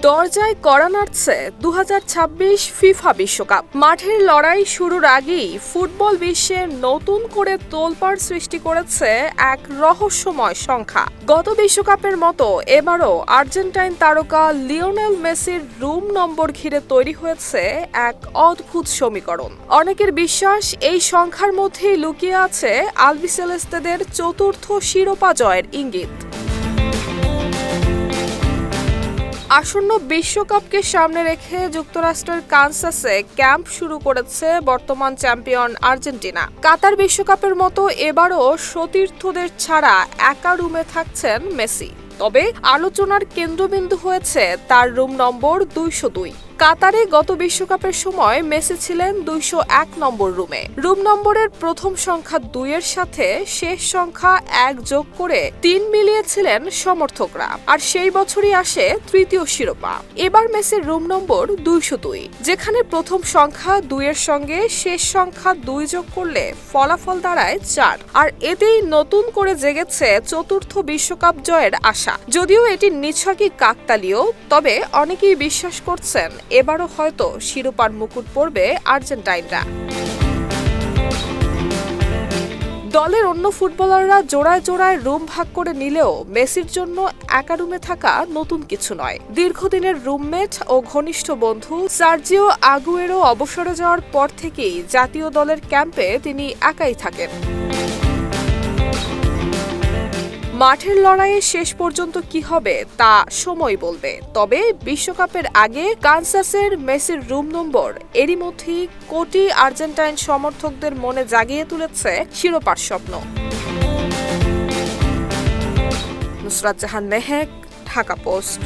দরজায় কড়া নাড়ছে 2026 ফিফা বিশ্বকাপ। মাঠের লড়াই শুরুর আগেই ফুটবল বিশ্বে নতুন করে তোলপাড় সৃষ্টি করেছে এক রহস্যময় সংখ্যা। গত বিশ্বকাপের মতো এবারও আর্জেন্টাইন তারকা লিওনেল মেসির রুম নম্বর ঘিরে তৈরি হয়েছে এক অদ্ভুত সমীকরণ। অনেকের বিশ্বাস এই সংখ্যার মধ্যেই লুকিয়ে আছে আলবিসেলেস্তেদের চতুর্থ শিরোপা জয়ের ইঙ্গিত। আসন্ন বিশ্বকাপকে সামনে রেখে যুক্তরাষ্ট্রের কানসাসে ক্যাম্প শুরু করেছে বর্তমান চ্যাম্পিয়ন আর্জেন্টিনা। কাতার বিশ্বকাপের মতো এবারও সতীর্থদের ছাড়া একা রুমে থাকছেন মেসি। তবে আলোচনার কেন্দ্রবিন্দু হয়েছে তার রুম নম্বর 202। কাতারে গত বিশ্বকাপের সময় মেসি ছিলেন 201 নম্বর রুমে। রুম নম্বরের প্রথম সংখ্যা 2 এর সাথে শেষ সংখ্যা 1 যোগ করে 3 মিলিয়েছিলেন সমর্থকরা, আর সেই বছরই আসে তৃতীয় শিরোপা। এবার মেসির রুম নম্বর 202, যেখানে প্রথম সংখ্যা 2 এর সঙ্গে শেষ সংখ্যা 2 যোগ করলে ফলাফল দাঁড়ায় 4, আর এতেই নতুন করে জেগেছে চতুর্থ বিশ্বকাপ জয়ের আশা। যদিও এটি নিছকই কাকতালীয়, তবে অনেকেই বিশ্বাস করছেন এবারও হয়তো শিরোপার মুকুট পড়বে আর্জেন্টাইনরা। দলের অন্য ফুটবলাররা জোড়ায় জোড়ায় রুম ভাগ করে নিলেও মেসির জন্য একা রুমে থাকা নতুন কিছু নয়। দীর্ঘদিনের রুমমেট ও ঘনিষ্ঠ বন্ধু সার্জিও আগুয়েরো অবসরে যাওয়ার পর থেকেই জাতীয় দলের ক্যাম্পে তিনি একাই থাকেন। মাঠের লড়াইয়ে শেষ পর্যন্ত কি হবে তা সময় বলবে। তবে বিশ্বকাপের আগে কানসাসের মেসির রুম নম্বর এরই মধ্যেই কোটি আর্জেন্টাইন সমর্থকদের মনে জাগিয়ে তুলেছে শিরোপার স্বপ্ন। নুসরাত জাহান মেহেক, ঢাকা পোস্ট।